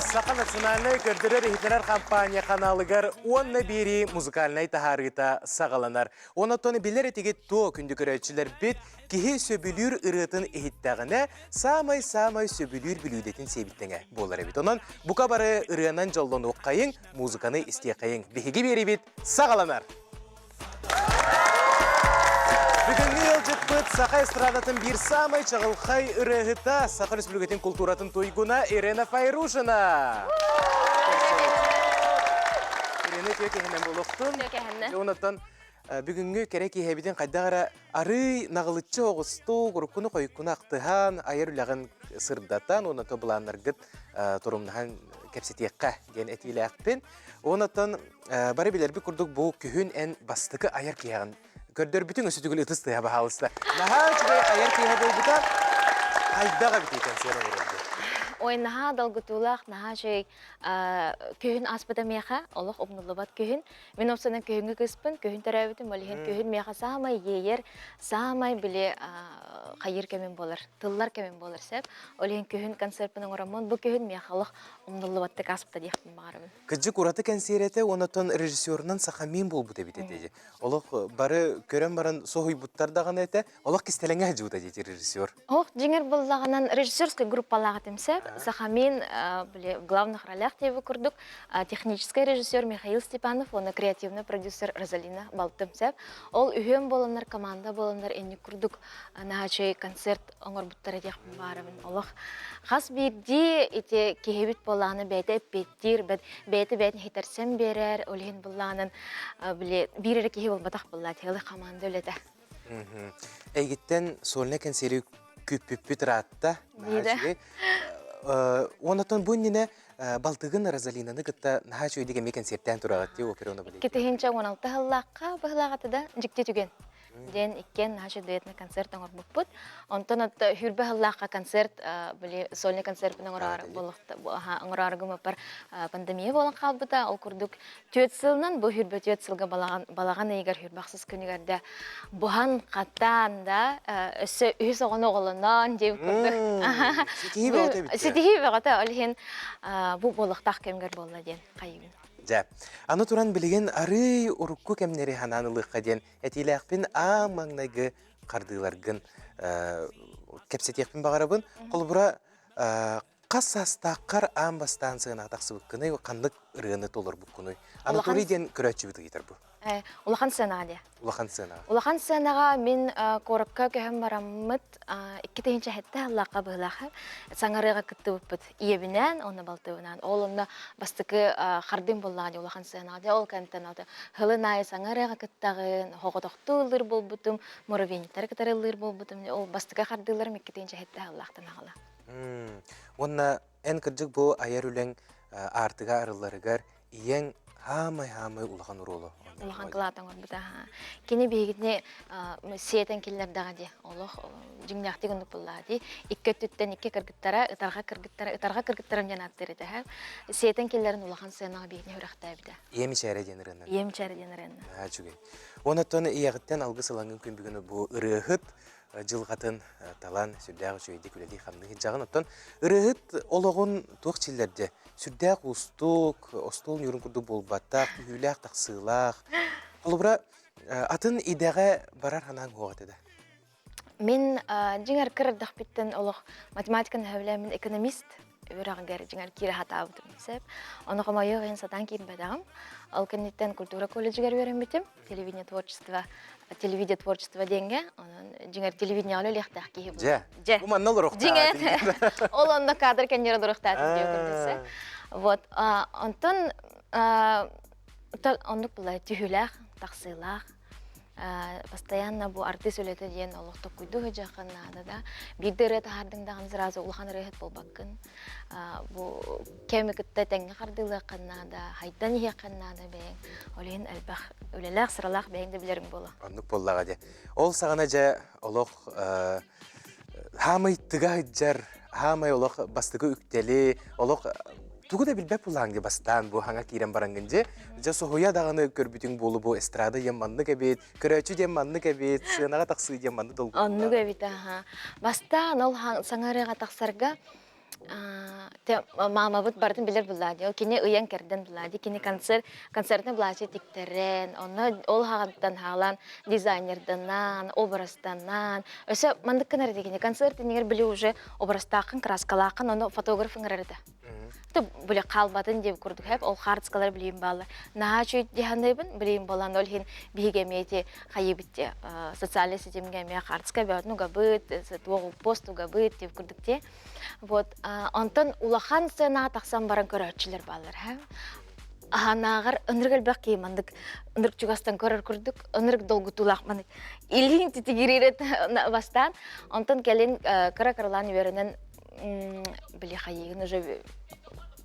Сақа национальный көрдірер хитлерар компания каналыгар онна бери музыкальный тахарыта сағаланар. Оны тоны билер етеге то күнді көрәтшілер бет кихе сөбілір ұрытын ehиттағына самай сөбілір білудетін себіттіңе болар бит. Онан бұқа бары ұрыянан жолдан оққайын, музыканы істеқайын. Бехеге бері бет сағаланар. Бүгінгі елжетпіт Сақа эстрадатын бір самай чағылқай ұрығыта Сақа Республикатын культуратын тойгуна Ирена Файрушина. Ирена төкеһінен болуқтын. Онаттан бүгінгі керек ехебеден қайдағара ары нағылытчы оғысты ғұрыққыны қойыққыны ақтыған айыр үләғын сырдатан, онатты бұланырғыт тұрымнаған кәпсетеққа ген әтейлі әқпен. Онаттан бары білербі күрдік бұл күйін ән бастықы айыр кейағын. Көрдер бүтін өсі түгіл ұтысты яба халысты. Наға чүгай аяр кейі бұл бұта қайдаға бітейкен сері ұрылды. Ой, наға далгытулақ, наға жай күйін аспыда меха, олық обнулыбат күйін. Мен опсанан күйінгі кіспін, күйін тәрәбітім, олығын күйін меха самай ейер, самай біле қайыр кәмен болар, тыллар кәмен болар сәп. Олығын күйін концертпінің орамын, бұл күйін мехалық обнулыбатты аспыда дейхпін бағарымын. Күджік ұраты концерті, онатон режиссерынан сақамен бол бұта бітетеді. Олық бары көрен барын соғый бұттардаған әті, олық кестеліңе жуыта дейді режиссер. Оқ, жеңер болағынан режиссерскай группалағатым сәп. Сахамин в главных ролях тебе курдук технический режиссер Михаил Степанов, он креативный продюсер Розалина Балтымсеп. Ол үйен боланар, команда боланар, энни курдук нағачай концерт оңыр бұттары деқ барабын. Олық қас бірде ете кехебет болағаны бәйті әппеттер, бәйті хитарсен берер, олеген болағынан бірері кехе болбатақ болла, тегілі команда өлеті. Әйгеттен солына концерт көп-пөп тұратта. Онатон бұнніне Балтығын Розалинаны күтті наға жөйдегі ме концерттен тұрағатты операны білейді. Кетігінші 16 ғыллаққа бұғылағаты да жүкте түген. Ден ikкен наша дуэтный концерт оңыр бұппыт. Онтон отты хүрбі ғыллаққа концерт, сольный концертпін оңыр арғымы бар пандемия болан қалбыда. Ол күрдік төт сылынан, бұл хүрбі төт сылға балаған егер хүрбақсыз күнігерді бұған қаттан да өсі үйі соған оғылынан деп күрдік. Сетихи бәғата олген бұл болықтақ кемгер болла ден қайымын. Аны туран білеген ары ұрыққы кәмнері хананылыққа ден әтейлі әқпен аң маңнайғы қардыларғын кәпсетеқпен бағарабын. Қол бұра қас астаққар аң бастан сығын ақтақсы бұққыны қандық ұрығыны толыр бұққыны. Аны туры ден күрәтші бұты кетір бұл. Улахан сценаға. Улахан сценаға мен қорыққа көйім барамыд 2 тейінші әтті аллаққа бұғылақы. Саңарыға күтті бұппыд иебінен, оны балтығынан. Ол оны бастықы қардың боллағады улахан сценаға. Ол кәнттен алды. Хылынай саңарыға күттағын, хоғытоқты ұлыр бол бұтым, мұровенеттер кітары ұлыр бол бұтым. Ол бастықы қардыларым 2 тейінші әтті аллақтан ағыла. Онна ән кірджік бұл аяр үләң артыға арыларығар ең хамай улахан ұролы. Улахан қылатын ғырбыда. Кені бейгітіне сиетен келілердіға де. Олық жіңнәқті күндік бұллады. 2 түттен 2 кіргіттара, ытарға кіргіттарым жан аттыр еді. Сиетен келілерін улахан сыйынаға бейгітіне үріқті әбіді. Емі чәрі денірінен? Емі чәрі денірінен. Жүгей. Онаттаны ияғыттен алғы сылаңын күн бүгіні бұл ұрығыт жылғатын талан сүрдәғы жүйді күлелі қамны жағын оттан ұрығыт олығын туық челдерде сүрдәғы ұстық, остол нүрін күрді болбаттақ, үйіләқ, тақсылақ. Ол бұра атын идеға барар ханан қоғат еді? Мен жеңер кірдіқ біттен олық математиканы әвілі экономист өрағығар жеңер кері хата абытым сәп. Оны қомайы ғайын сатан кейін бәдағым. Ол кәнеттен культура колледжігер өрен бітім. Телевидение творчество денге. Жеңер телевидение алу лектақ кейі бұл. Жа, ұманнал ұрықтады. Ол онда кадр кәндері дұрықтады деу күндісі. Вот, онтын ондық бұлай түйіләқ, тақсылақ. Постоянно бұл артист өлеті дейін олықты күйді жақынады да. Бейдері тағардыңдағын зыразы ұлған рейхет бол баққын. Бұл кәмі күтті тәңі қардылы қаннады, хайдан еге қаннады бәйін. Олейін әлбәқ өлеләқ, сыралақ бәйінді білерің болу. Ондық боллаға де. Ол сағана жа олық хамай тыға жар, хамай олық бастығы үктелі, олық тугу да билбеп булаңды бастан бу хаңа кирен барангынже жа сохуя даганы көрбүтүң болу бу эстрада яманны кебет көрөчү яманны кебет сынага таксы яманны долгу анны кебет бастан ол саңарыга таксарга те мама бут бардын билер буллади. Ол кини ыян керден буллади. Кини концертне булачы тиктерен, оны ол хагантан халан дизайнерданан, образданан. Өсө мандык кенер дегени концертин нигер били уже образтакын, краскалакын, оны фотографын гырырды. Ты бүле қалбатын деп көрдік хеп, ол хардскалар білейін балы. Наға чөйт дегендейбін, білейін болан ол хен бігемейте қайыбітте социальный сетемгеме хардска бәуатнуға бұд, туғыл постуға бұд деп көрдікте. Вот, онтан улахан сценаға тақсан баран көрәтшілер балар. Нағыр үніргіл бәк кеймандық, үнірк жүгастан көрір көрдік, үнірк долғы тулақманы. Илін тетігеререт бастан, онтан кәлін кіра-кірлан верінен біле қайығын уже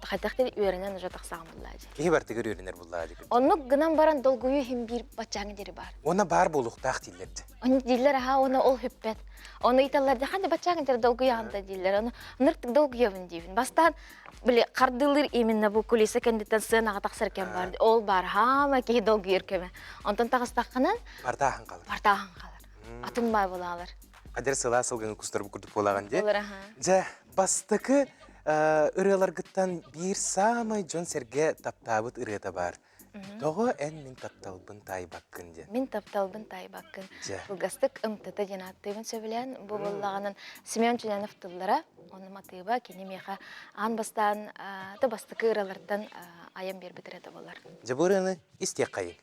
Хатахтер үйерінен ұжа тақсаған бұллады. Кей бартығыр үйерінер бұллады? Оны гынан баран долгүйі хем бір бачаңы дері бар. Оны бар болуқ тақ дейлерді? Оны дейлер, оны ол хүппет. Оны италарды қанды бачаңы дері долгүйі анда дейлер. Оны нұрттық долгүйі авын дейбін. Бастан, біле, қардылыр именно бұл кулесі кәндеттен сынаға тақсыркен барды. Ол бар, хама кей долгүйі еркеме. Онтан тағыстаққынан Бартағын қалыр. Бартағын қалыр. Атынбай болалар. Қадер сыла сылғын күстіріп күрдік болаған де. Олар, аха. Жа, бастықы ырыларгыттан bir самай жон серге таптабыт ырыта бар. Тоғы ән мен тапталбын тайбаққын де. Мен тапталбын тайбаққын. Жа. Бұлгастық ұмтыты жанаттыбын сөбілен. Бұл болағының Семен Чунянов тылдыра. Оны матыба кені меха ан бастан, табастықы ыралардан аян бер бітіреді болар. Жа бұрыны істек қайын.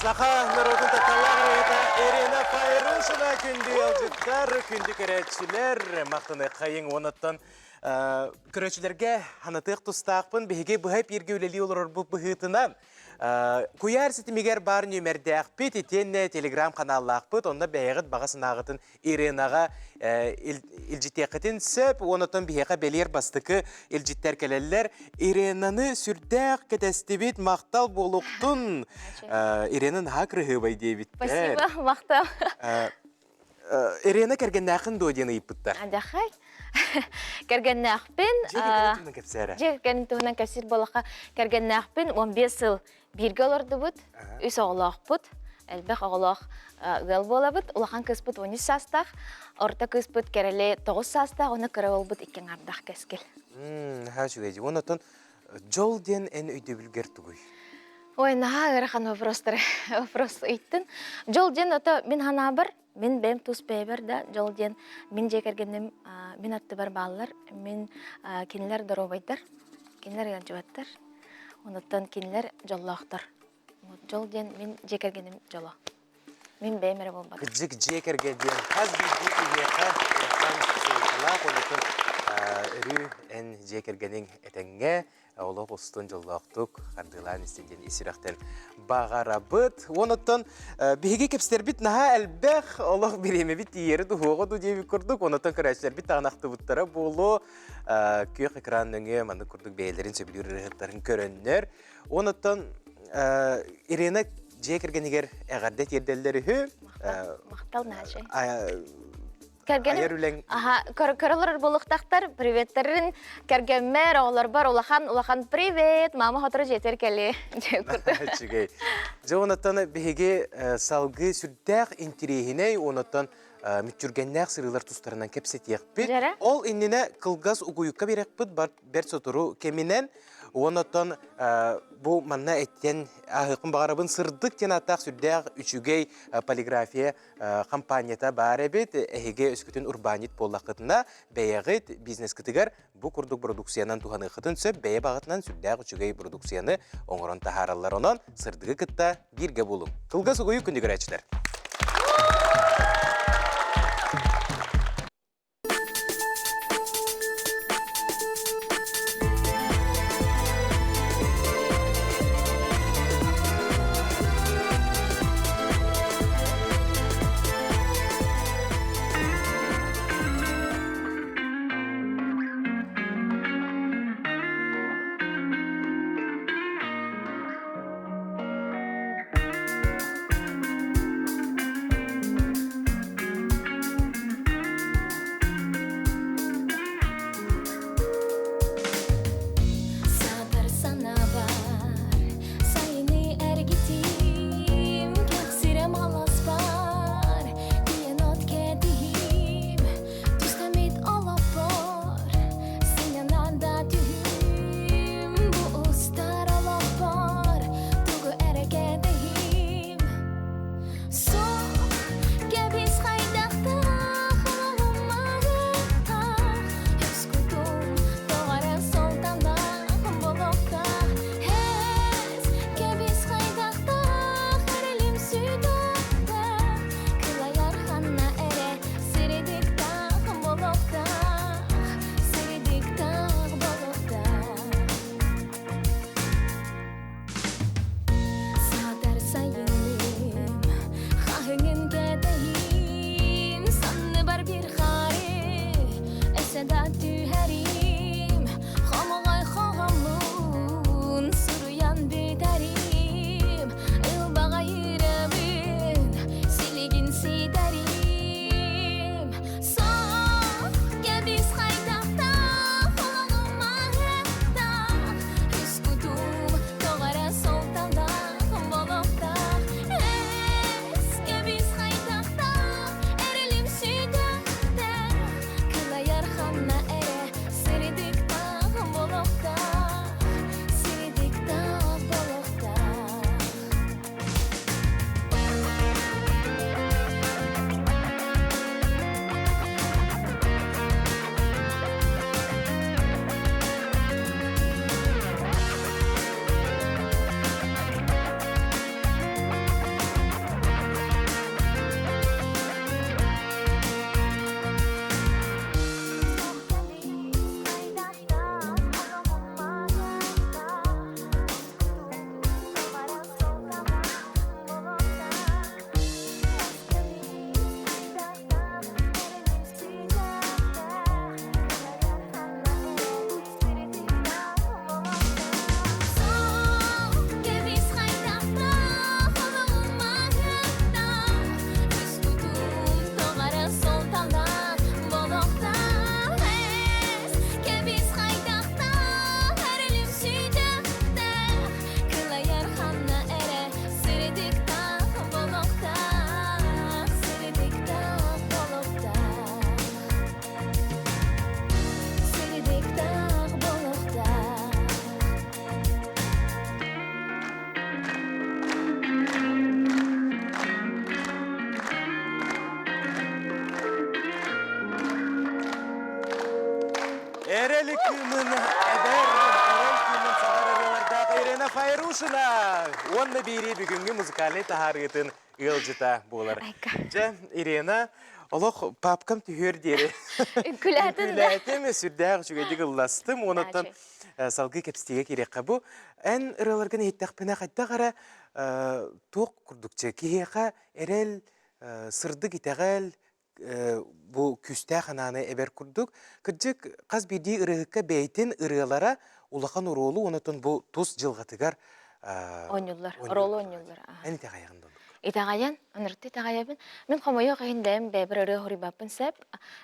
Саха народын таталағырыта Ирина Файрушина күнді алжыттар, күнді көрәтшілер, мақтаны қайың оныттан көрәтшілерге ханатық тұстақпын, бейге бұхайп ерге өлелі олар бұл бұхытынан. Куяр сетімегер бар нөмерді ақпет, етенне телеграм каналлақпыт, онда бәйғыт бағасын ағытын Иринаға илжеттеқетін сөп, оныттан бейға белер бастықы илжеттер кәлелер. Иринаны сүрдәқ кәтәстебет мақтал болуқтын. Иринан хақрығы бай дейбіттер. Спасибо, мақтал. Ирина кәргенді ақын дойдені иппыттар. Адақай. Кәргенді ақпен... Жекенің тұғынан кәсір болаққа кәргенді ақпен 15 жыл бірге оларды бұд, үс оғылақ бұд, әлбәқ оғылақ ғыл бола бұд, ұлақан кыз бұд 13 састақ, орта кыз бұд кәрелі 9 састақ, оны кірі ол бұд 2 ардақ кәскел. Хашуғайды, онытын жол ден ән өйді білгер түгій. Ой, наға ғыраған вопрос үйттін. Жол ден өті мен хана бір, мен бәм тұс бәйбір да, жол ден мен жекергенім, мен атты бар балылар, мен кенілер дұробайдар, кенілер елжібаттар, оныттан кенілер жоллақтар. Жол ден мен жекергенім жолы. Мен бәймәрі болмады. Күджік жекергеден қаз бейді үйеқа, яқан сейтілақ, онытын үрі ән жекергенің әтәңге, Олық ұстын жоллақтық, қардылан істеген есірақтен бағара бұд. Оныттан бейге кепстер біт наға әлбәқ олық береме біт ері дұғығы дұдебі күрдік. Оныттан көрәшілер біт тағынақты бұттара болу көк экраныңы маңды күрдік бәйлерін сөбілер рұғыттарын көрінер. Оныттан Ирина жекергенігер әғардет ерделері хүй. Мақтал нәжі. Көрілер болықтақтар, приветтерін кәргенмер, оғылар бар, олақан привет, мама хотыры жетер кәлі. Онаттан бейге салғы сүрдәқ интерейіне, онаттан мүтчүргеннәқ сырылар тұстарынан кепсет еқпет. Ол инніне қылғас ұғыйыққа берекпіт, бәр сотыру кемінен. Онаттан бұл манна әттен ағықын бағарабын сырдық тен аттақ сүрдәқ үшігей полиграфия компанията бар әбет, әйге өскітін урбанит боллақытына бәйәғыт бизнес кітігер бұл күрдік продукциянан туғаны қытын сөп, бәйе бағытынан сүрдәқ үшігей продукцияны оңырын тахаралар онан сырдығы кітта бірге болың. Қылғас ұғыйық күнді көрәчілер. Эрели күнін әбер, эрел күнін сағарарылардағы Ирина Файрушина. Онны бейре бүгінгі музыкалый тахарытын ұлжыта болар. Жа, Ирина, олық папкам түйер дері. Күләтін. Күләтім, сүрдәғ жүгедегі ұластым. Онытын салғы кепстеге керек қабу. Ән ұраларғын еттақпына қайтта қара тоқ күрдікчі. Кейеқа эрел сырды кетағал bu küste hananı eber kurduk. Kırcık qaz birdi ırıqqa beytin ırıqlara ulaqan uroğlu onutun bu tuz jılgatıgar Oynullar, rolu oynullar. Әні тағайығын дондuk. Итағаян, аныртты итағаябын. Мен қомайы қайындайым бәбір ұры хұрибапын сәп,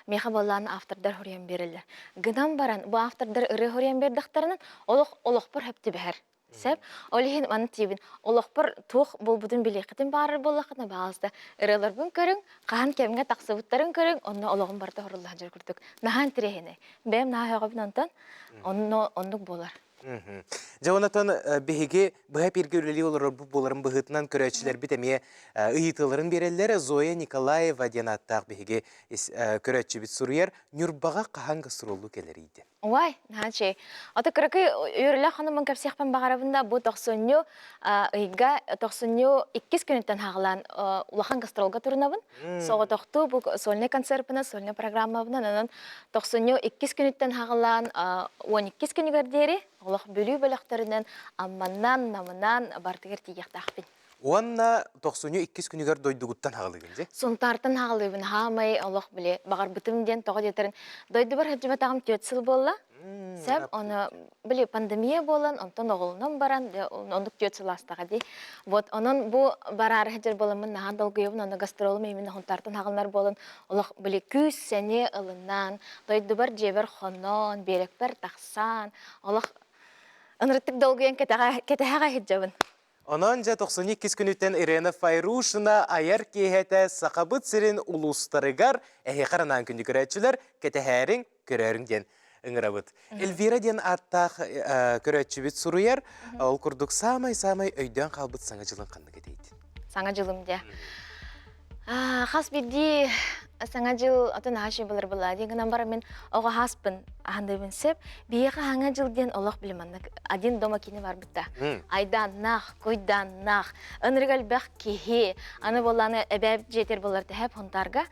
меха болланы автордар хұриян берілер. Гынан баран, bu автордар ұры хұриян бердіқтарынан олық бір хөпті бәр. Сәп, олихин маны тибин. Олықпыр туқ бұл бұдың білеқетін барыр болақына бағалысты. Үрелер бұн көрің, қаған кемге тақсыбыттарын көрің, онына олығын барда ғырылға жыр күрдік. Нахан тірехіне. Бәм наға ғабын онтан, оннық болар. Жауынатан бігеге бұға пергеулі олар бұл боларын бұғытынан көрәтшілер бітемее ұйытыларын берелері Зоя Николаева денаттақ бігеге көрәтші біт сұруер нүрбаға қағанғы сұрулу келер ейді. Вай, нәче. Аты кырыкы үйрілі қанымын көпсияқпен бағарабында бұл 90-ню ұйға 90-ню 2 күніттен хағылан улахан гастролға тұрынабын. Соғы тоқты бұл сольный концертпіні, сольный программабынан 90-ню 2 күніттен хағылан 12 күнігер дері, олақ бөлі бөліқтерінен амманнан, намынан бартығыр тегектақпен. Онна 90-ню 2 күнігер дойдығыттан хағылығын, же? Сонтартын хағылығын хамай, олақ біле, бағар бұтымден тоғы детерін. Дойды бір хөджібет ағым 4 сыл болла. Сәп, оны біле пандемия болан, онтан оғылынан баран, ондық 4 сыл астаға дей. Вот, onun bu барар хөджер болымын, наған долгүйевін, оны гастролым емін, онтартын хағылар болын, олақ біле күз сәне ылынан, дойды бір жебір хонон, берек бір тақсан, олақ ынырыттық долгүйен кетеғаға хөджебін. Ondan 92 күніттен Ирина Файрушина аяр кейхеті сақабыт сірін ұлыстарыгар әйеқаранан күнді көрәтшілер кетехәрің көрәріңден ұңырабыт. Эльвира ден аттақ көрәтші біт сұруер, ол күрдік самай-самай өйден қалбыт саңа жылын қанды кетейді. Саңа жылым де. Қас бірді саңа жыл атын аши білір бұла. Дегінен бара мен оға хаспын ағандайбын сеп, бейеға аңа жылден олық біліманды. Один дома кені бар бұтта. Айдан нақ, көйдан нақ, ұнырғал бәқ кеге, аны боланы әбәб жетер боларды әп ғындарға.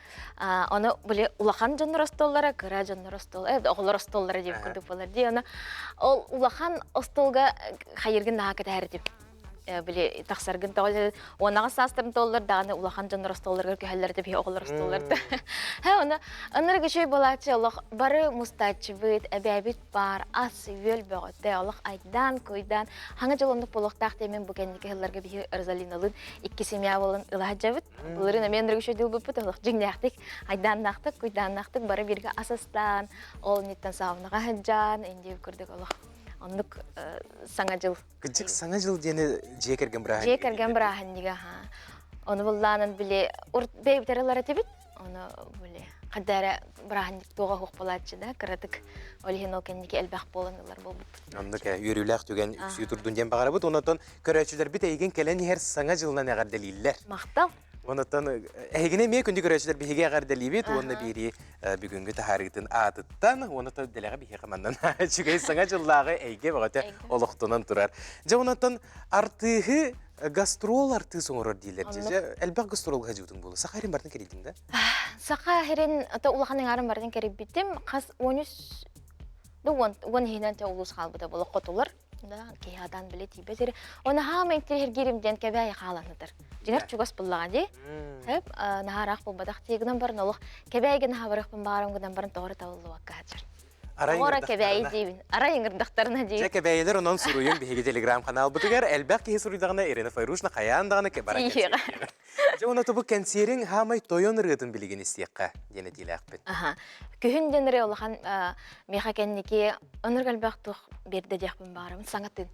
Оны біле улақан жонны ростоллары, кыра жонны ростоллары, оғылы ростоллары деп күрдік боларды. Ол улақан остолға қайыргін наға кәті әрдіп. Біле тақсаргын тоғылы, онаға састырын толылар, дағаны улахан жонны ростолларға көхәлерді бей оғылы ростолларды. Оны ұныр кешей болатшы, олық бары мұстачы бұд, әбәбіт бар, асы өл бөғітті, олық айдан, көйдан. Хаңа жолындық болуқтақ демен бүкәндікі хылларға бейі ырзалиналын, 2 семья болын ұлаға жабыт. Бұлырын әмен үргіші дел бұпыт, олық жіңнәқтік, айдан нақтық, көйдан нақтық, бары бірге асастан, ол неттен сауынаға хәджан, әндеп көрдік олық. Ондық саңа жыл. Күнчік саңа жыл дені жекерген бірағын? Жекерген бірағын неге. Оны бұлланын біле, бейбітерілері тебет, оны біле, қадары бірағын тоға қоқ болатшы да, кіратық олеген олкеннеке әлбәқ болыңылар бол бұд. Ондық үйріләқ түген сүйітұрдың ден бағары бұд, онытын көрәтшілер біт әйген кәлен ер саңа жылынан әғар дәлейлер. Мақтал. Онытын әйгіне ме күнді көрәтшілер біхеге әғар дәлейбет, оны бері бүгінгі тахарығытын атыттан, онытын дәлеға біхе қамандан жүгей саңа жыллағы әйге бағыты олықтынан тұрар. Жа онытын артығы гастрол арты соңырыр дейлер. Әлбәқ гастрол ғажудың болу. Сақа әрін бардың керейдің да? Сақа әрін, ұлақаның арын бардың керей біттім. Қас 13 хейнен те ұлыс қалбыда болу қотылыр. Кейадан біле тейбетері. Оны хама еңтер ергеремден кәбәйі қаланыдыр. Жеңер чугас бұллаға дей. Нағарақ бұл бадақ тегінен барын олық. Кәбәйген хабарықпын бағарымғыдан барын тоғыры тавылы уаққа хатыр. Оғыра кәбәйі дейбін. Ара еңірдіқтарына дейбін. Кәбәйелер онын сұруйын бейге телеграм канал бұтығар. Әлбәқ кейі сұруйдағына Ирина Файрушна қаяндағына кәбара кәсер. Оны тұбы кәнсерің хамай тойон ұрғытын білеген істеққа дені дейлі ақпен. Күхін денірі олыған меха кәннеке оныр әлбәқ тұқ берді дияқпын бағарымын саңатын.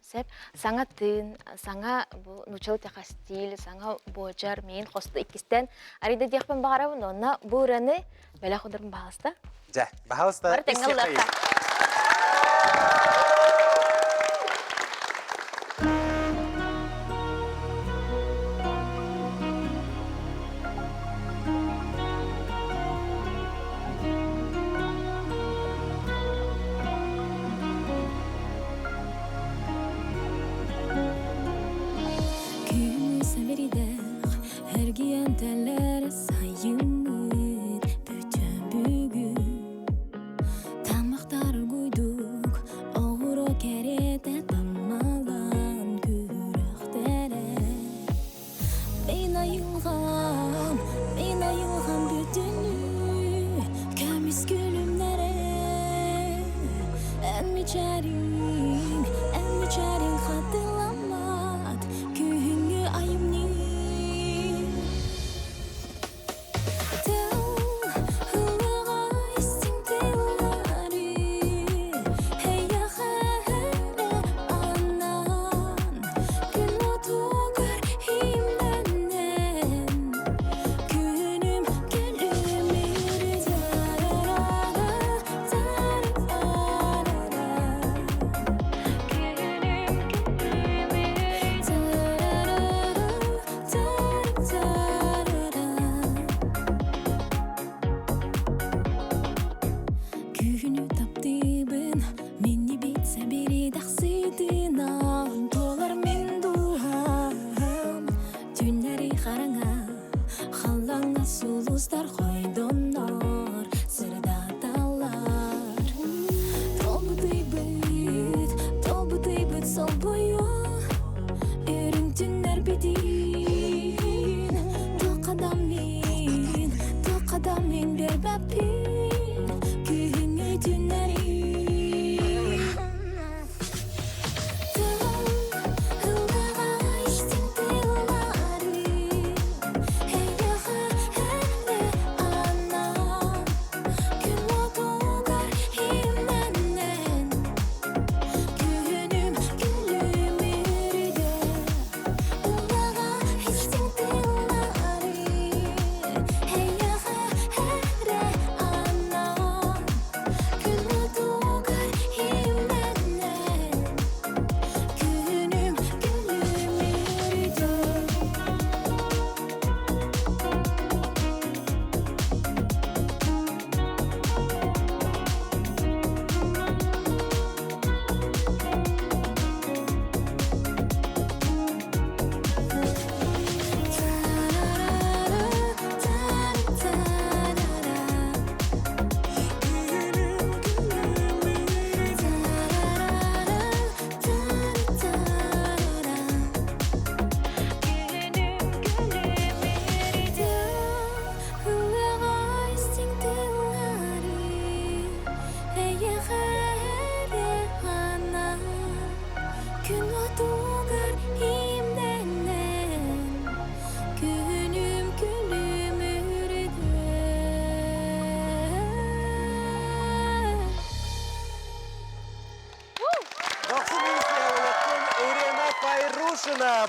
Сәп, саңа тын, саңа нучалы тәқа стиль, саңа боджар, мен қосты икістен арида дияқпын бағарабын, онна бұл ұраны бәлі құдырын бағалыста. Жа, бағалыста істеққа Emmiçerin hatırlamat Kühüngü ayımni Күгүнү таптыбын Менни битсе бири дақсыдынан Толар мен дуам Түннери қараңа Халаңа сулуздар қойдоннор Сырда талар Толбудый быт сол бойо Өрін түннер бедин Тоқадам мен бербәппин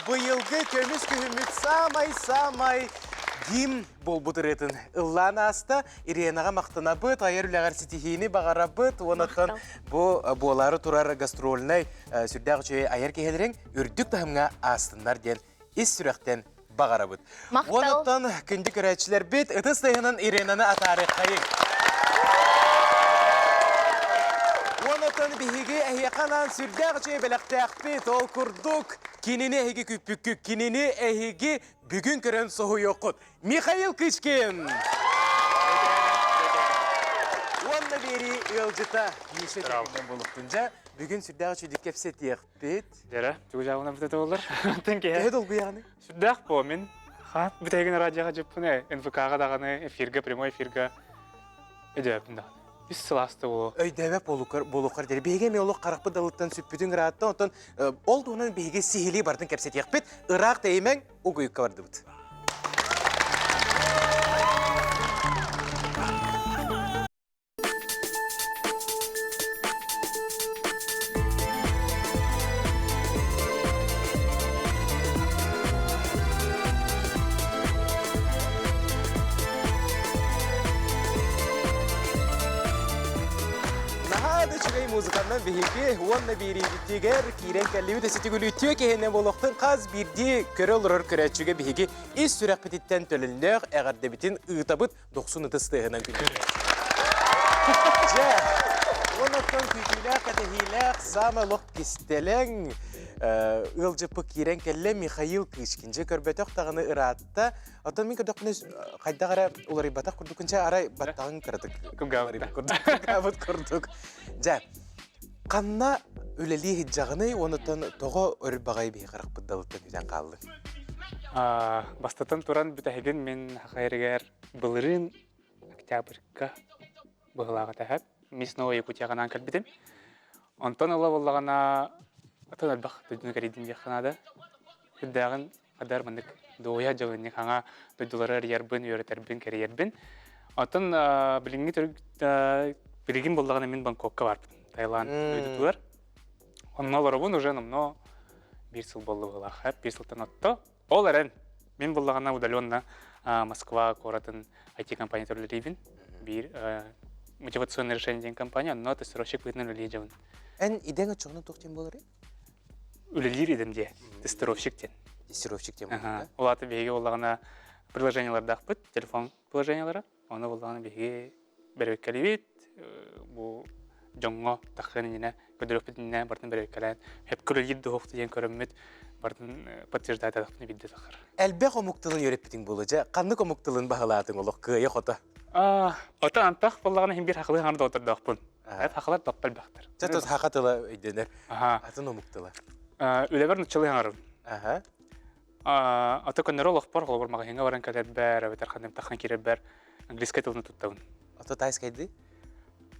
Быйылгы көміс күхіміт самай дим бол бұдыретін. Иллана аста Иренаға мақтана бұд, айыр үләғар сетихейіні бағара бұд, онаттан болары тұрар гастролінай сүрдәғі чөй айыр кехелерің үрдік тахымға астындар ден ис сүрәқтен бағара бұд. Онаттан күнді көрәтшілер бет, ұтыс тайынан Иренаны атары қайын. Онаттан біхігі әйеқанан сүрдәғі чөй бәліқтәқ бет, ол күрдік. Кинини әйге күппүккүк, кинини әйге бүгін көрін соғы йоқыт. Михаил Кычкин! Онна бері өлжіта еші тәкінден болуқтынжа, бүгін сүрдәғі чөйдік кәпсет еқпет. Жара, жүгі жағына бұтеті олар. Әйд ол бұяғыны? Сүрдәқ бұл, мен бұтәйген радияға жеппіне, НВК-ға дағаны эфирға, прямой эфирға өдәпін дағаны. Үс сыласты ол. Өйдәвәп болуқар дәрі. Бейге ме олық қарақпы далыттан сүппүдің ұраттан, онтан олдуынан бейге сихили бардың кәпсет еқпет, ұрақ дәймен ұғыйыққа барды бұд. Музыканнан бейге, онна бейри биттегер, кейрен кәлеуі тәсетігілі өттеу кехенен болуқтың қаз бірде көрі олырыр көрәтшіге бейге ес сүрәқ бітеттен төлінліғ әғарды бітін ұйтабыт 90 ұтыстығынан күндері. Жә, онаттан күйтіләқ, әдәхиләқ, самылық кестелің, ылжыпы кейрен кәлі Михаил Кычкинже көрбәтіқ тағыны ұратта. Атын мен көрдіқ бұны қайдағара олары батақ күрдікінше арай баттағын көрдік. Жә, қанна өлелі хиджағыны онытын тоғы өріл бағай бей қарақ бұддалыттан үйден қалды. Бастатын туран бүтәхеген мен хақайрығар бұлырын октябрька бұғылаға тәхәп. Местного Якутияғанан кәлбедім. Онтон ала боллагана атын албах дөйдүн каридин бияханада. Хүддагын кадар мындык доя жагын хаңа дөйдүлары ярбын үйрөтербин керербин. Атын билинги билигин боллагана мен Бангкокка барбын. Таиланд дөйдүлөр. Оннолорбун уже намно bir yıl болду була. Хәп bir yılдан отто. Ол эрен мен боллагана удаленно Москва коратын IT компания төрлөрүбүн. Bir мотивационный решение деген компания, но тестировщик бүтүн үлежебин. Эн идең чоңнун токтен болор э? Үлелир идемде, тестировщиктен. Тестировщиктен болор. Олаты беге боллагана приложенияларды акпыт, телефон приложениялары. Аны боллагана беге берекелебит. Бу жоңго тахынына көдөрөпүтүнө бартын берекелен. Хеп көрөлүр доктор деген көрөммөт бартын подтверждать атыны бидде сахар. Әлбек омуктылын йөрөппитиң болажа, канны омуктылын баһалаатың олох кыя хота. Ата антах боллагана хим бир хаклы ханды отурдакпын. Хеп хаклар таппал бактыр. Жатос хакатыла иденер. Атын омуктыла. Үлебер нучылы хаңарым. Аха. Ата көннөрө лохпор голбор мага хеңе баран калер бер, ветер хандым тахан кире бер. Английский тилин туттабын. Ата тайскайды?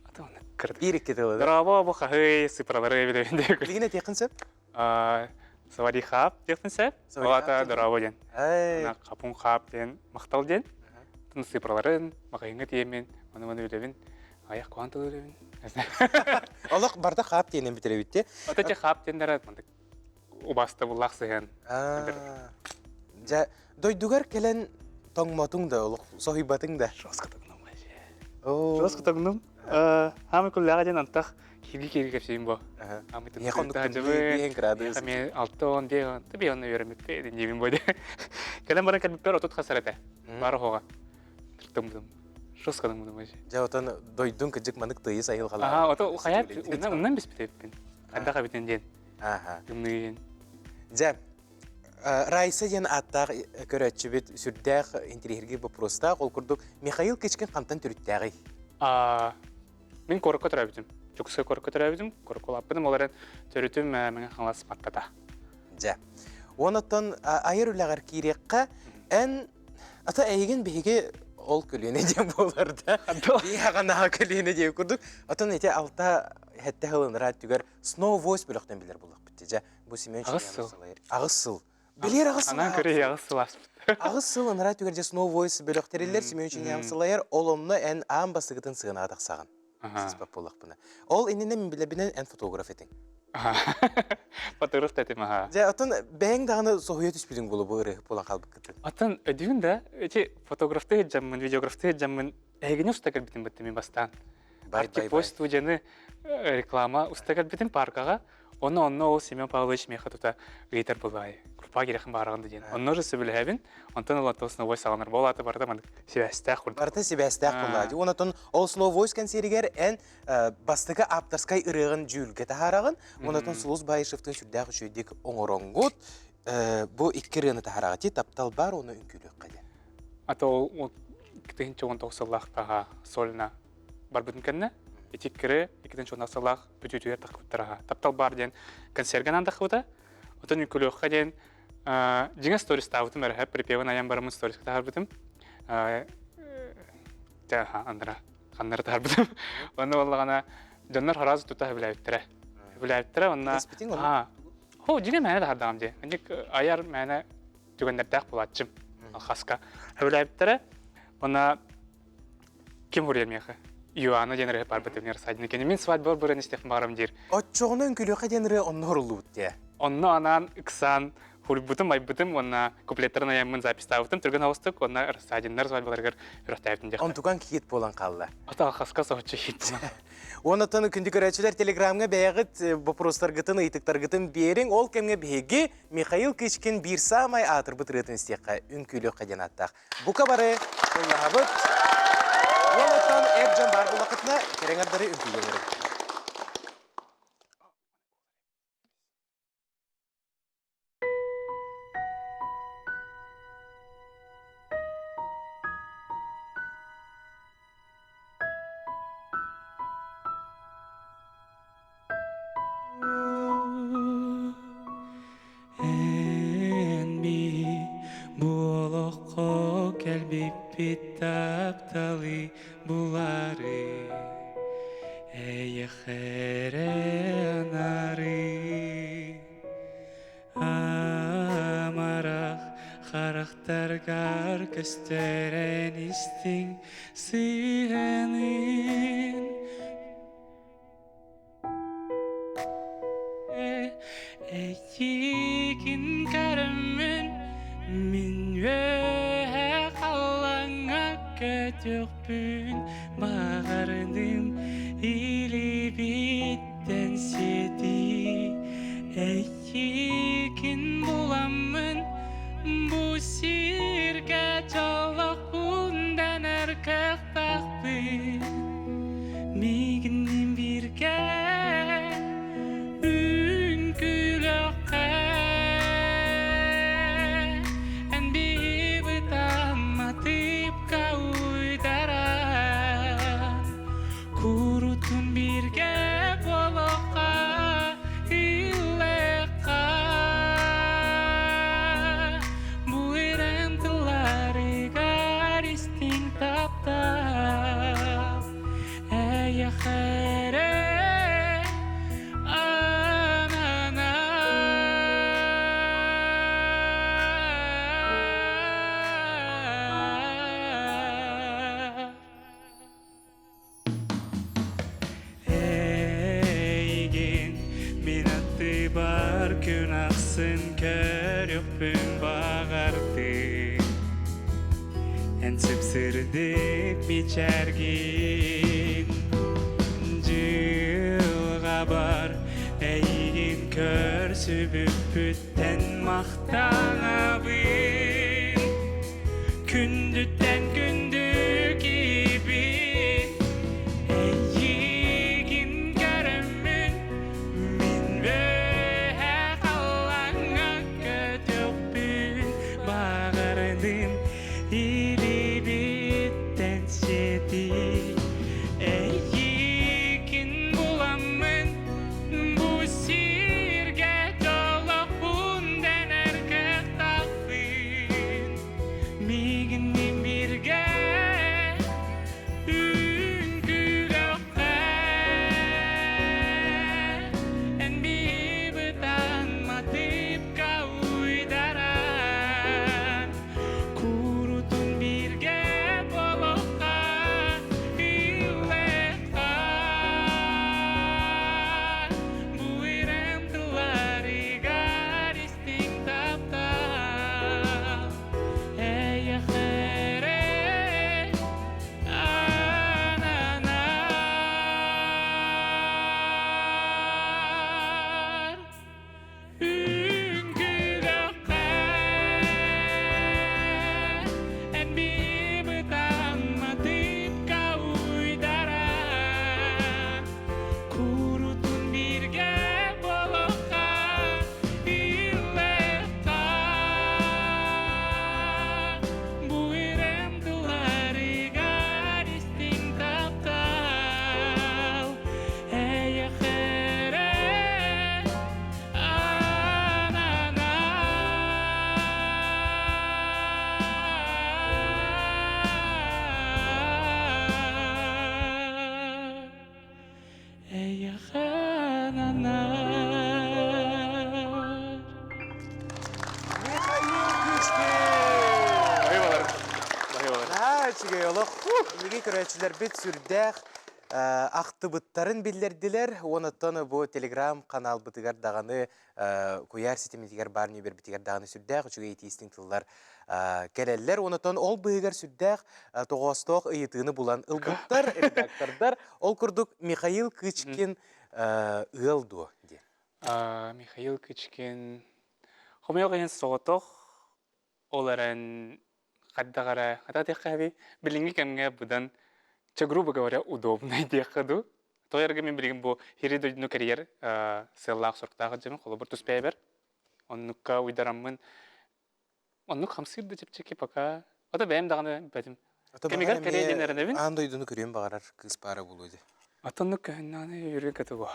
Ата оны кырды. Ирикке тылы. Браво, бу хай сыпралары биденде. Лигине текинсеп? Савади хап дефенсеп. Олата браво ден. Ай. Капун хап ден, мактал ден. Тын сыпраларын мага хеңе тиемен, аны үлебин. Аяк квантал үлебин. Алак барда хап денен битеребитте. Ата те хап дендер мындык. Убаста буллаксыган. Ja дойдугар келен тоңмотуң да олох сохибатың да. Жоскатыгным баже. Оо. Жоскатыгным. Хамы күлләгә ден антах кирги кепсем бу. Хамы Я хондук биен градус. Хаме 6-10 ден таби аны йөрмөп ден дибин бу. Келен баран калбер отут хасарата. Бары хога. Тыртымдым. Жоскатыгным баже. Ja отан дойдуң кыжык манык тыйы сайыл кала. Ото хаят ундан биспетеппин. Кадага битен ден. Гымны. Ja Райса ден аттақ көрәтші бет сүрдәқ интерьерге вопроста ол күрдік Михаил кечкен қантан түріттәғи? Мен корыққа тұра бітім. Жүкісі корыққа тұра бітім. Корыққа лаппыдым. Оларын түрітім мәңі қаңлас маттата. Ja. Онаттан айыр үләғар кейрекқа ән ата әйген бейге ол көліне дем боларда. Бейғанаға көліне дем күрдік. Атын әте алта әтті ғылыныра түгер Snow Voice бөліқтен білер болақ бітті. Ja. Бұл Семен Ағыз Билер ағыз сыл. Анан көрі ағыз сыл аспыт. Ағыз сыл ыныра түгерде Snow Voice бөліқтерелер Семен үшін ағызылайыр. Ол онны ән аң басығытын сығына адақ сағын. Сізбап болақ бұны. Ол еніне мен білебінен ән фотограф етің. Фотограф тәтім аға. Жа, атын бәң дағыны соғуя түспедің болу бұл ұрығы болан қалбық кітті. Атын өдігін да, фотографты еджамын, видеографты еджамын, әйгіне ұстагар бітім бітті мен бастан. Артипост өжені реклама ұстагар бітім паркаға. Оны ол Семен Павлович меха тута гейтер болай. Группа керехін барағынды ден. Оны же сөбілі әбін, онтан ол атылысына ой саланыр болаты барды маңды себәстәқ құрды. Барды себәстәқ болады. Онатын ол Snow Voice консерігер ән бастығы аптарскай ұрығын жүлге тахарағын. Онатын Сұлыз Байышевтың сүрдәқ үшөйдек оңырыңғыт. Бұл икі рыны тахарағы те таптал бар, оны үнкілік қады. Ата ол 2019 жыллақтаға солына бар бүтін кәнне? Этиккері 2019 жыллақ бүтүтүгер тақыптыраға. Таптал бар ден консерген андақ бұда. Отын үнкіліққа ден жеңе сторис тауытым әрі припевын аян барымын сторисқа тағар бұдым. Андыра, қандары тағар бұдым. Оны олағана жонлар харазы тұта біләйіптірі. Біләйіптірі, онына... Хо, жеңе мәне тағардағым де. Аяр мәне жүгендердәқ болатчым. Алхаска. Біләйіптірі, оны кем ұрер меқі? Юаны денері бар бітімнер сайдын екен. Мен свадьба бұрын істеқім бағарым дейір. Отчоғыны үнкіліққа денері онны ұрылы бұтте? Онны анан ықсан хурбутым, айбутым, онна куплеттерін аямын запистауытым, түрген ауыстық, онна сайдынлар свадьбаларғыр үріқтайыптын деқті. Онтуған кейт болан қалды. Ата алқасқа соғытшы хит. Онытын күнді көрәтшілер телеграмға бәйғыт бопростар ғытын, ұйтықтар ғытын берің, ол кәмге бәйге Михаил Кечкен бір самай атыр бұтырғытын істеққа үнкіліққа ден аттақ. Бұқа бары, Онаттан әржан бар бұл вақытына кереңардары үнкілгенері. Eyxere Amaraq Xaraqtargar kösteren isting Sihenin Eyikin karımın Min ve kalanga kötüpün Bağırdım ili bitten sedi Eyikin bulamın Bu sirke çalak bundan erkek takbir Miginin birge Ünkülöke En bir bıtamatip kavuydara Kurutun birge boloka illeka Bu iremtilari garisting tap-tap Eyxere Eigen minatı bar günahsın körüpün bağırdı En süpsürdük biçergin Jılga bar Eigen kör sübüp bütten mahtana bin Kündütten gündü gibi Eygin görümün Min ve kalanga kötüpün Bağırdım ili bitten sedi Eygin bulamın Bu sirge dolak bundan erkek takvin Miginin birge Ünkülöke En bir bıtanmatip kavuydaran Kurutun birge boloka illeka Bu iremtilari garisting tap-tap Eyxere ananar Ünkülöke En bir bıtamatip kavuydaran Kurutun birge boloka illeka Bu iremtilari garisting tap-tap Eyxere ananar Eyxananar Михаил Кычкин! Bayıbalar. Bayıbalar. Чигейлох. Миги көрәчиләр бит сүрдәк актыбыттарын билдердилер. Онаттан бу Telegram канал битигәр даганы куяр ситемитигәр барны бер битигәр даганы сүрдәк. Чуга итистин тыллар келелләр. Онаттан ол быгар сүрдәк тогосток ыйтыны булан ылгыттар, редактордар. Ол курдук Михаил Кычкин ылду ди. Михаил Кычкин Хомеоген соғытық оларын қаддағара қаддақаби білінгі кәмге бұдан грубо говоря, удобно дехаду. То я мен билген бу хиридойну карьер селлах сорктагы жеме коло бир туспайбер. Оннукка уйдараммын. Оннук хамсырды чепчеки пока. Ата бәйм даганы бәдим. Кемигер кереденерне бин. Андойдуну көрөм багарар кыз пара болуйду. Атоннук кәннаны йөрү катыгы.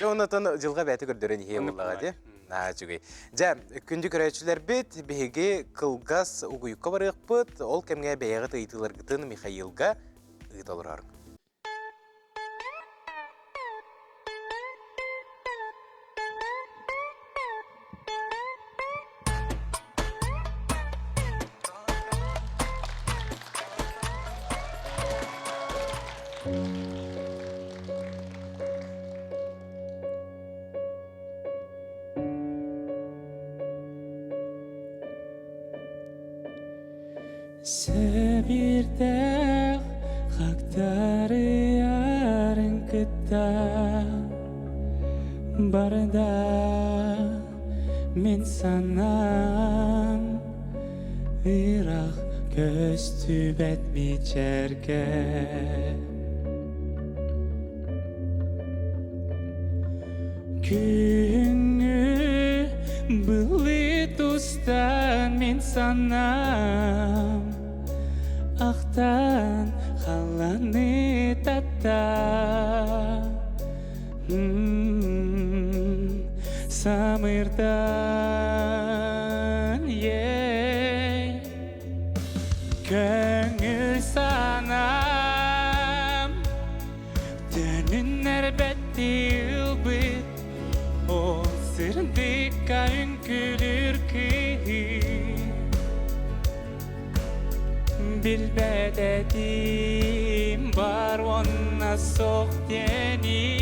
Jonathan жылга бәте көрдөрөн хие буллага ди. На жүгей. Жа, күндү көрөчүлөр бит беге кылгас угуйка барыппыт. Ол кемге бәйгы тыйтылар гытын Михаилга ыйталар. Sebirde haktarı yarın kıta barda min sanam virak göz tübet biçerge Küngü bılı dostan min sanam Aktan halanı tata Samırdan yey Köngül sanam Dönün elbette ılbıt O sırındıkka ünkülür ki Bilbededim var ona sok diyeni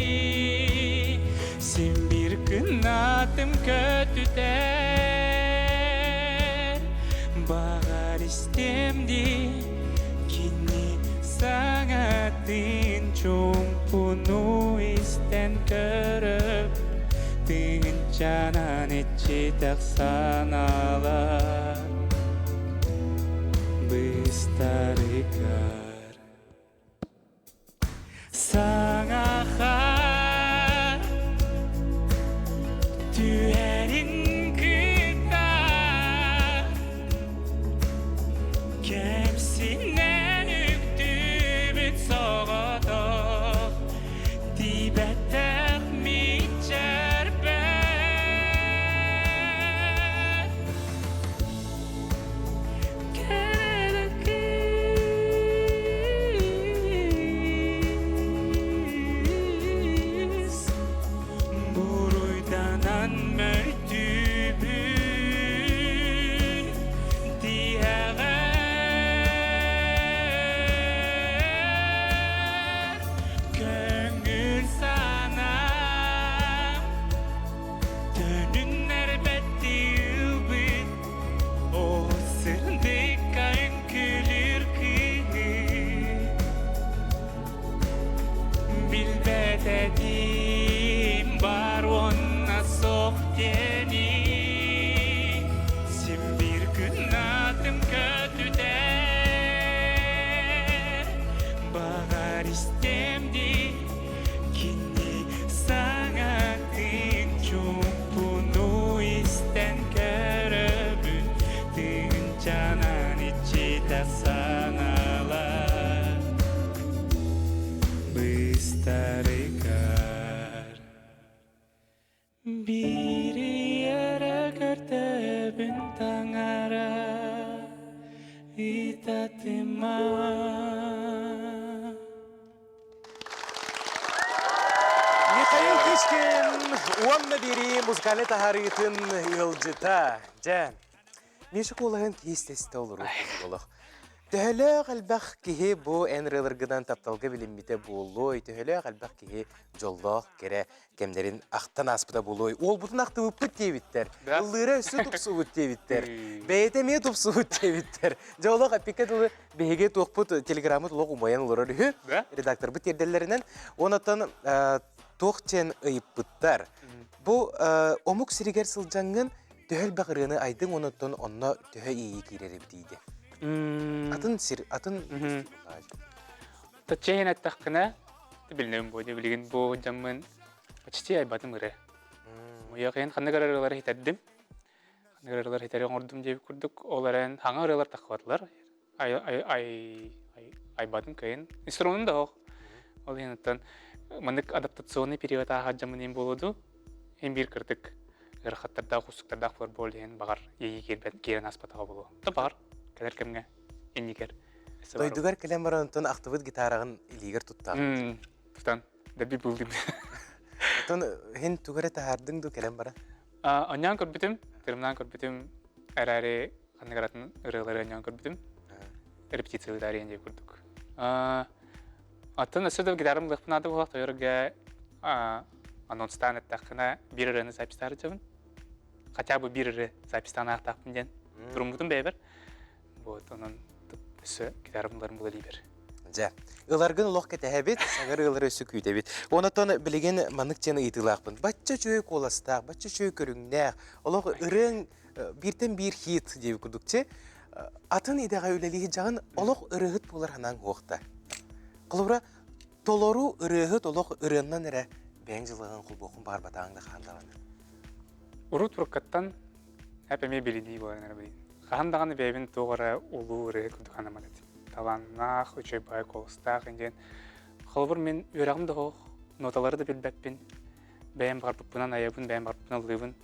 Sin bir kınadım kötüden Bağır istemdi Kini sangatin Çoğumpunu isten körüp Dingin canan içi taksanalar Bestarigar Sangahar Tüherin kita Kemsinen üktümüt soğudu Dibetter mi çerbe Bilbededim var ona sok diyeni Sin bir kınadım kötüden Bağır istemdi Kini sanatın Çoğumpunu isten körübün Dün canan içi tasanalar Bestarigar Bir yere körtebün tangara itatima Михаил Кичкин, уамна бери музыкальный тахарытын ылжыта. Жа, мешік олығын кейстесті olur олық. Төхілі қалбақ кеге бұ әнреліргідан тапталғы білімметі болуй, төхілі қалбақ кеге жоллық кере кемдерін ақтан аспыда болуй. Ол бұтын ақты өппіт дейбіттер. Ұллыра үсі тұпсы өт дейбіттер. Бәйті ме тұпсы өт дейбіттер. Жолық әпекет ұлы бәйге тоқпыт телеграммы тұлық ұмайын ұлыр өлі. Редактор бұт ерделерінен. Онаттан тоқчен ұйыппыттар. Бұ омық сірігер сылжаңын төхіл бақырғыны айдың онаттан онна төхі ейі керері бітейді. Атын сир, атын... Татчайын аттаққына, білінеуім бойды білген бұл жамын почти айбатым ұры. Мұяқайын қанығар ұрылары хитардым. Қанығар ұрылары хитары оңырдым деп күрдік. Оларын хаңа ұрылар таққыватылар. Айбатым кайын. Инструментім да оқ. Ол енаттан мұндық адаптационный период аға жамын ең болуды. Ең бір кірдік. Ғырқаттарда, құсықтарда қылар болды ең бағар егі керен аспатаға болу. Да бағар. Кәдер кәмге еннекер. Дойдугар кәлем баранытын ақтыбыт гитарағын илигер тұттағы. Тұтан, дәбі бұлдым. Тұтан, хен тугары тағардың ду кәлем бара? Оньян көрбітім, тырымнан көрбітім, әрәрі қанығаратын ұрығылары оньян көрбітім. Репетициялары енде көрдік. Атын өсөдө гитарым лыхпынады болақ тойырға анонстан әттаққына бір іріні запистары жабын. Хотя бы бір ірі запистаны ақтақпын ден. Тұрымбудың бәйбір. Вот, onun өсі гитарымларын бұл әлейбір. Жа. Иларгын лох кетәбит, саңар илар өсү күйтәбит. Онотон билеген манык жаны итылакпын. Бачча чөй коластак, бачча чөй көрүңнәк. Олох ырың биртен бир хит деп күдүкче. Атын идега үлелиги жагын олох ырыгыт болар ханан хуакта. Кылыбра толору ырыгыт олох ырыннан эре бәң жылыгын кулбокун бар батаңда хандаган. Урут буркаттан әпеме билиди болар били. Хандаганы бәйбин тоғыра улуу ырыгы күдүк анамады. Таланнах, үчөй бай колыстақ енден. Қалбыр мен өрағымды хоқ, ноталары да білбәппін. Бәйім барпыппынан аябын, бәйім барпыппынан лывын.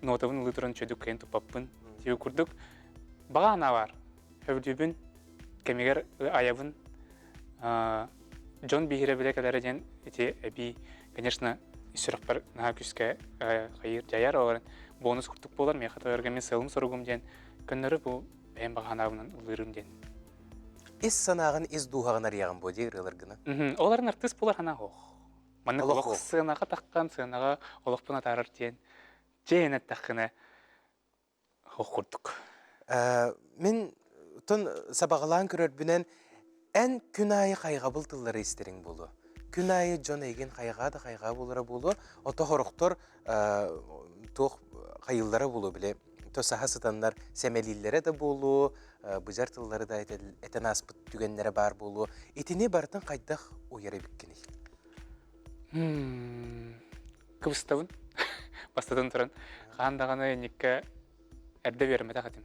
Нотабын ұлы тұрын чөдік кәйін тұпаппын. Теу күрдік. Баға ана бар. Өбдүйбін, кәмегер аябын. Джон бейхері біле кәләрі ден, ете әбі, конечно, үсірік бар наға күске қайыр жаяр оларын. Бонус күрдік болар, мен қата өрген мен сылым сұрғым ден. Күннері бұл бәйім баға анабынан ұлырым ден. Ис санагын ис духагын арыягын бо дей ырыларгына. Оларын артист болар хана хоқ. Маны олық сынаға таққан, сынаға олықпына тарар тен. Жейін әттаққына хоқ құрдық. Мен тон сабағалан көрөрбінен ән күн айы қайға бұлтылары істерің болу. Күн айы жон еген қайға да қайға болары болу. Ото хорықтор тоқ қайылдары болу біле. Тосаға сытанлар сәмелилері де болу, бұжар тыллары да әтен аспыт түгенлері бар болу. Етіне бартын қайдақ ойары біккені. Күбіставын, бастадың тұрын. Қандағаны некке әрді берімеді қатым.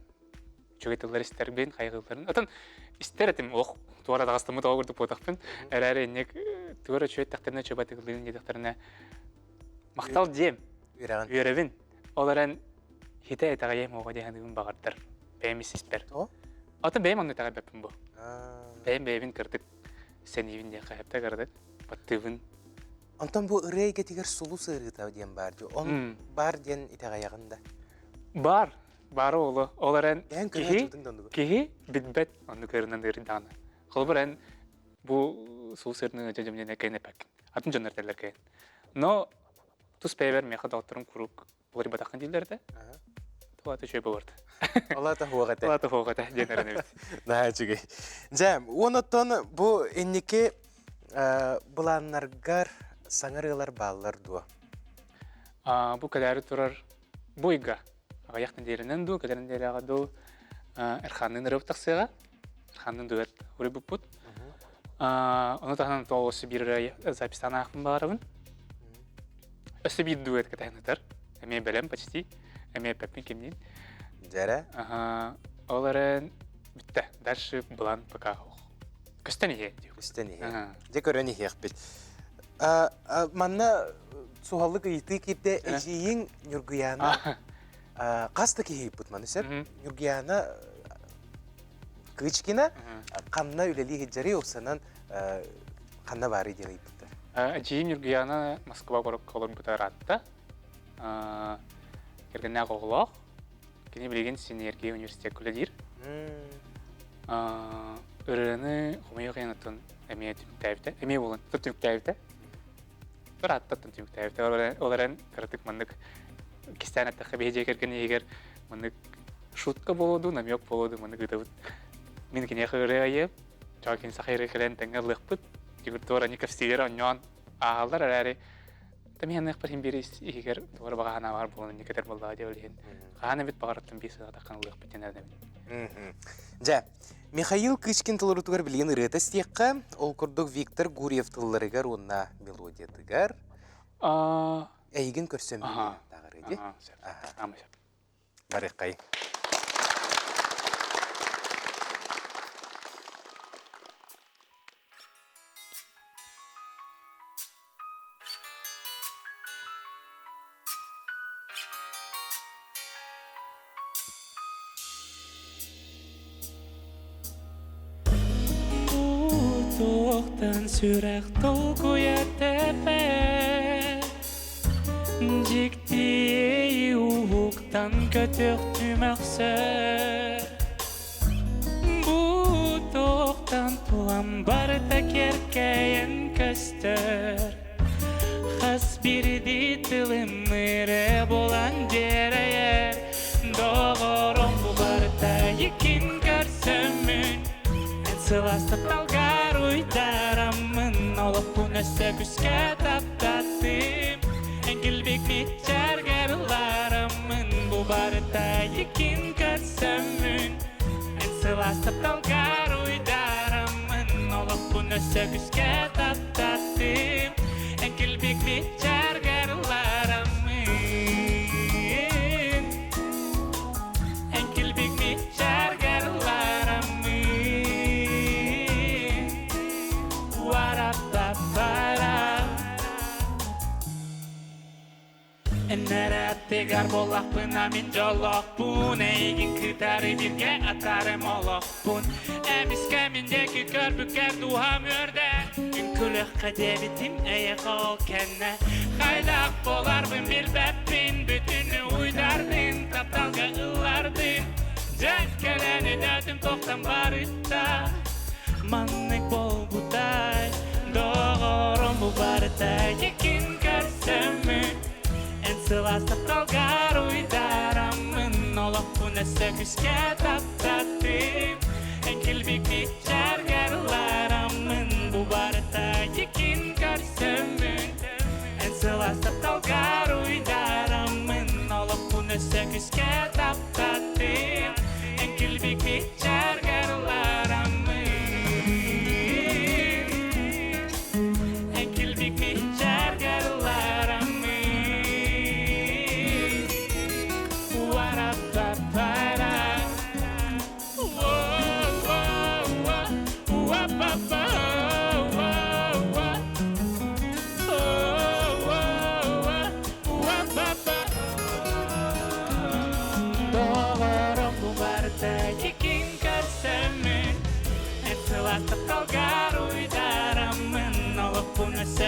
Чөгетілер істер бен қайғыларын. Отын істер әтім, оқ, туара дағастымы тауы көрдік болдақпын. Әрі нек туара чөйет тақтарына чөбатығылын едіқтарына мақтал дем, үйеревін. Оларын хите этага ем оға дейханығын бағардыр. Бәйміз іспер. Атын бәйм оны тағы бәпім бұл. Бәйм кірдік. Сен евін де қайапта кірдік. Баттығын. Антон бұл ұрай кетігер сұлу сырғыта дем бар. Он бар ден итаға яғында. Бар. Бары олы. Оларын кеге бітбәт оны көрінен үрдіғаны. Қолбыр ән бұл сұлу сырғының жөжімден әкейін әпәк. Атын жонар тәлер кейін. Но тұс бәйбер меқы дауттырым күрік бұлары батақын дейлерді. Олаты шөй болырды. Олаты хуағаты. Олаты хуағаты денерін өбіт. Наға жүгей. Жам, оныттан бұл енеке бұланларғар саңырығылар балылар дуа? Бұл кәдәрі тұрар бойға. Ағаяқтың дерінен ду, кәдәрін дері аға ду әрханның ұрып тақсыға. Әрханның дуэт ұрып бұппұт. Оны тағынан тоғысы бір запистаны ақпын бағарабын. Өсі бір дуэт кәтәйінітір. Әме бәлем почти. Әме пәппен кемнен. Жәрі? Оларын бітті. Дальше бұлан пақа оқ. Көстен еге. Көстен еге. Де көрін еге әқпет. Манна суғалық үйті кепте әжейін Нүргияна қасты кейіп бұт маны сәп. Нүргияна күчкина қанна үлелі хеджари оқсанан қанна бары дені бұттар. Әжейін Нүргияна Москва көріп қолын бұтар атты. Кергеннәк оғылақ. Кені білеген Синергия университет күлі Үріні құмайық енетін әме түміктәйіпті. Әме болын, тұт түміктәйіпті. Бір аттаттын түміктәйіпті. Оларын кірдік мұндық кестен әттіқі бейже керген егер мұндық шутқа болуды, намек болуды мұндық үдіуіт. Мен кене қыры айып, жаукен сақайры кілен тәңі лықпыт. Жүгірді ораны көпстейлер оннан ағалдар әрі. Тәмен әқпірін бері егер туғыр бағана бар болуын не кәдір болды деп өлген. Қағаны бет бағарыптың бесі ғатаққан лықпыттен әрдемін. Жа, Михаил Кычкин тылыры тугар білген ұрыта стеққа, ол күрдік Виктор Гурьев тылырыгар онна мелодия тыгар. Әйген көрсем білген тағыр еді? Барық қай. Тоқтан сүрәқ толқуя тәпә Жіктей уғықтан көтіқ түмәқсі Бұ тоқтан туған бар тәкеркәйі olup bu nöse küske taptattım Engilbik bitçer garılarımın Bu barıda yekin körsömün En sıvastap dalgar uydarımın Olup bu nöse küske taptattım Engilbik bitçer garılarımın Engilbik bitçer garılarımın Warapapara Enere tegar bolakpın amin jolokpun Eigin kıtarı birge atarım olokpun Emiske mindeki körbüker duham örde Ünkülük kadebitim eyek ol kenne Kaydak bolarbın bilbeppin Bütünü uydardın Taptalga ıllardın Cekkeleni dödüm toktan barıtta Mannek bol buday Doğrum bu barıda yekin körsömün En sıvastap dalgar uydaramın Olup bu nöse küske taptattım En kilbik bitçer garılaramın Bu barıda yekin körsömün En sıvastap dalgar uydaramın Olup bu nöse küske taptattım En kilbik bitçer garılaramın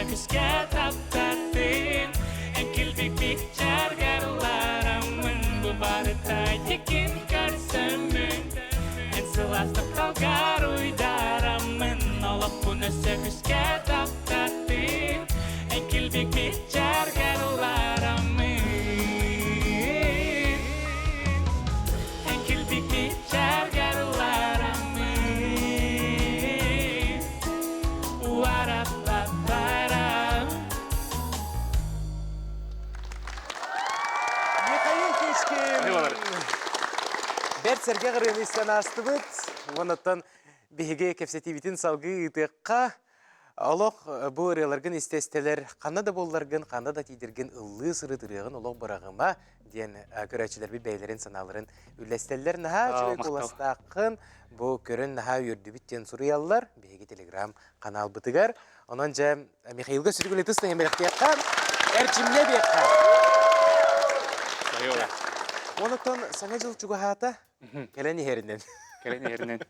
Küske taptattım En kilbik bitçer garılarımın Bu barıda yekin körsömün En sıvastap dalgar uydaramın Olup bu nöse küske taptattım En kilbik bitçer garılarımın En kilbik bitçer garılarımın Михаил Кичкин. Бер серге гырын истен астыбыт. Онаттан биһиге кепсетибитин салгы ытыкка олох бу ырыларгын истестелер канда да болларгын, канда да тидирген ыллы сыры тырыгын олох барагыма диен көрөчүлөр би бейлерин саналарын үлестелер наха чөй куластакын бу көрөн наха үрдүбүт диен суруяллар биһиге телеграм канал бытыгар. Онон же Михаилга сүргүлө тыстын эмелектекка эрчимне бекка. Онотон саңа жыл чугахата келени херинен. Келени херинен.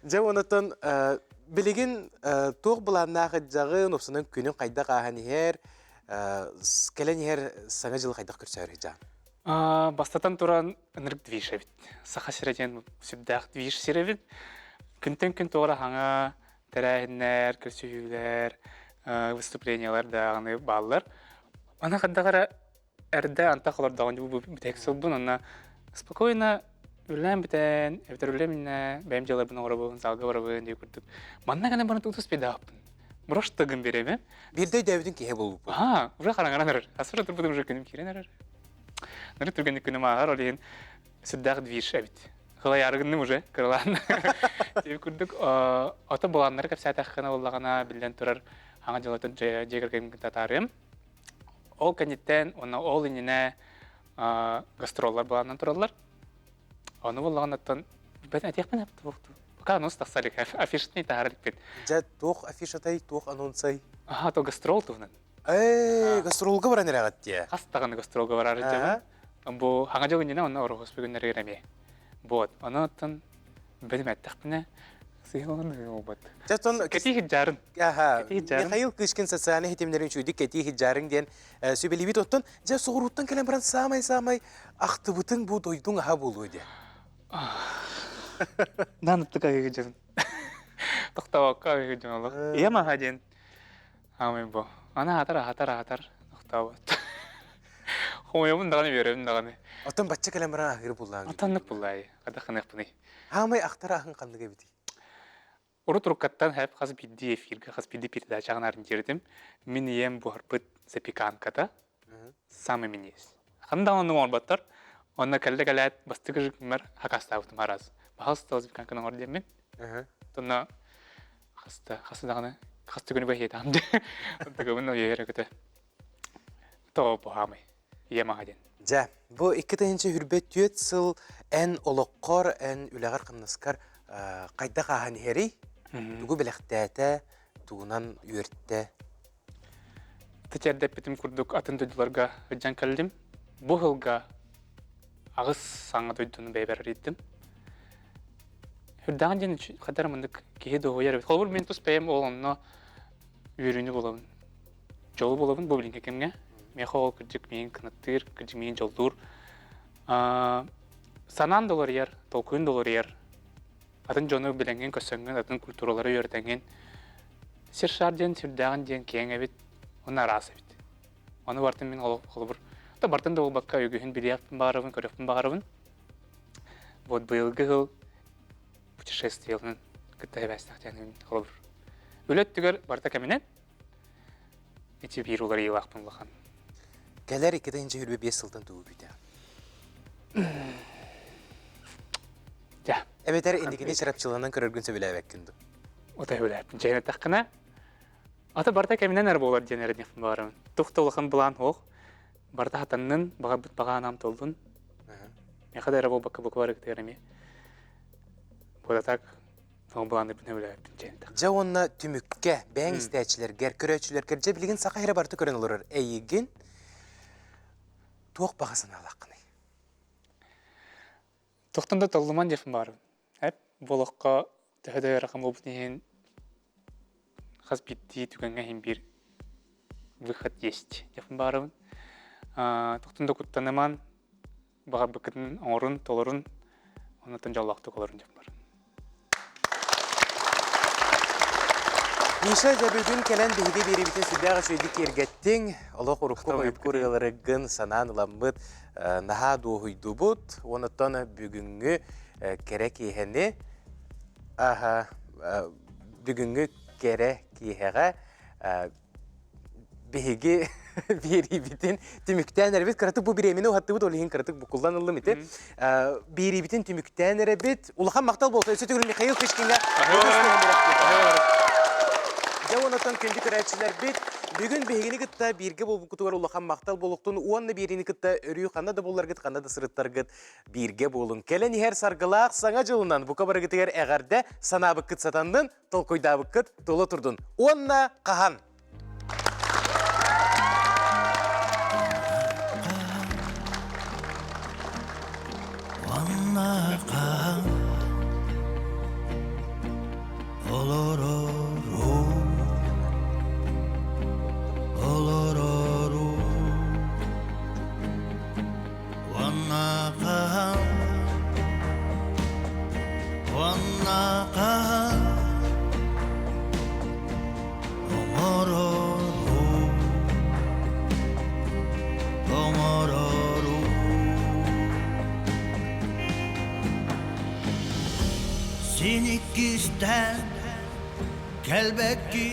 Же онотон билигин тоқ буланнағы жағы нопсының күнін қайда қағаны хер келени хер саңа жыл қайда көрсәр жан. Бастатан туран энерг движ бит. Саха сиреден сүбдах движ сиребит. Күнтен күн тоғра хаңа тәрәһиннәр, көрсөйләр, выступлениялар дагы баллар. Ана кадагара әрді анта қалар дағын бұл бітек сылбын, ана спокойно үлән бітен, әбітер үлән міні бәйім жалар бұны орабын, залға орабын дей көрдік. Манна ғана бұны тұқтыс беді ақпын. Бұраш тұғын береме. Бірдей дәудің кейе болу бұл. Ұра қараңаран әрір. Асыра тұрбыдым жа күнім керен әрір. Нұры түргенді күнім ағар олейін сүддағы движ әбіт. Ғылай арғынным уже, кырылан. Деп көрдік, аты боланлары кәпсәт аққана олағана білден тұрар аңа жалатын жегірген татарым. Ол кәнеттен, ол инене гастроллар боланнан тұралар. Оны болған аттан, бәдін әтеқпен әпті болды. Бұқа анонс тақсалик, афишетней тағарылық бет. Жа тоқ афишатай, тоқ анонсай. То гастрол тұғынан. Гастролға баран әрағат де. Қастағаны гастролға барар жабын. Бұл хаңа жол инене, оны орғы өспегіндер ереме. Бот, оны аттан бәдім әттеқпіне сыйлығын олбат. Кәти хиджарын. Михаил Кичкин социальный хитимлерин чуйдик кәти хиджарын ден сөбелебит оттан, жа соғыруттан кәлем баран самай-самай ақтыбытын бұл дойдың аға болу де. Нанытты қағығы жарын. Тоқтауақ қағығы жан олық. Ем аға ден. Амай бұл. Ана атар. Тоқтауат. Хойымын дағаны беремін дағаны. Оттан бачча кәлем баран ағыр болуған. Отанлық болуай. Қада қанық бұны. Амай ақтар ағын қандығы беді. Уру туруккаттан хэп хас бидди эфирге, хас бидди передачаган арын жердим. Мен ием буарбыт запеканката. Самый минес. Ханда онны орбаттар. Онна калда галат бастыгы мер хакастаутым хараз. Бахалста запеканканы ордем. Тонна хаста даганы хаста күнү бахет амды. Тагымны йере кете. То бахамы. Иемагаден. Жа, бу 2-нче хүрбет түйет сыл эн олоққор, эн үләғар қымныскар қайда қахан хери, тугу біліқтәті, тугунан үйертті. Тәчәрдәп бітім күрдік атын дөйділерға өджан кәлдім. Бұ ғылға ағыз саңа дөйдіні бәйбәр рейдім. Хүрдаған жен қадар мұндық кейі доғыяр. Қолбыр мен тұс бәйім оланына үйріні болауын. Жолы болауын бұл білінге кемге. Мен қол күрдік мен кынаттыр, күрдік мен жолдыр. Санан долар ер, толкуын долар ер. Атын жоны білінген көсіңген, атын культуралары үйертенген. Сер шарден, сүрдаған ден кейін әбет, оны арасы бет. Оны бартын мен қолыбыр. Бартын да ол баққа өгіхін білияқпын бағарабын, көрекпін бағарабын. Вот бұйылғы ғыл путешествиялының күтті әбәстіқ жәнігін қолыбыр. Өлет түгер барта кәмінен, әте бір олар елақпын бұлақан. Кәлер 2-нче хүрбе 5 сылдан тугу бүйді. Ja. Әметер индигіне шарапчылығынан көріргін сөбілі әбәккінді. Ота өләпін. Жәйні таққына. Ата барта кәмінен әр болар жәнәрі нефін бағарымын. Тұқты олықын бұлан оқ. Барта хатанның baga anam toldun. Ne kadar bu bakı bu var ekterimi. Bu da tak son bulandı bine bile pinçente. Jawonna tümükke ben isteçiler ger köröçüler kerje bilgin sakayra bartı kören olur. Eyigin toq bagasına alaqını. Toqtanda tolluman defin var. Hep boloqqa töhödö rakam obnihin хас битти түгенге хим бир выход есть. Defin barın. Тоқтында күттаныман баға бүкітін орын, толырын, онатын жаллақты қолырын деп бар. Миша жабылгын кәлән бейді бері бітін сүрдіға шөйдік ергеттің, олы құрыққы қойып көрігілерігін санан ұламбыт наға доғыйды бұд, онытан бүгінгі керек ехені, бүгінгі керек ехеға бейгі бери битин тümükten erebit karatık bu bir emine o hattı bu dolihin karatık bu kullanıldı mıydı? Beri bitin tümükten erebit ulahan maktal bolsa öse tügülün Mikhail Kışkin'e Javonatan kündü kıraççılar bit bugün behigini gıtta birge bol kutuvar ulahan maktal boluktun uanla birini gıtta örüyü kanda da bollar gıt kanda da sırıttar gıt birge bolun kelen her sargılaq sana jılından bu kabara gıtı yer eğerde sana bıkkıt satandın tol koyda bıkkıt tola turdun uanla kahan Wannaqa olororu olororu wannaqa wannaqa omororu omororu Sinikisten kelbekki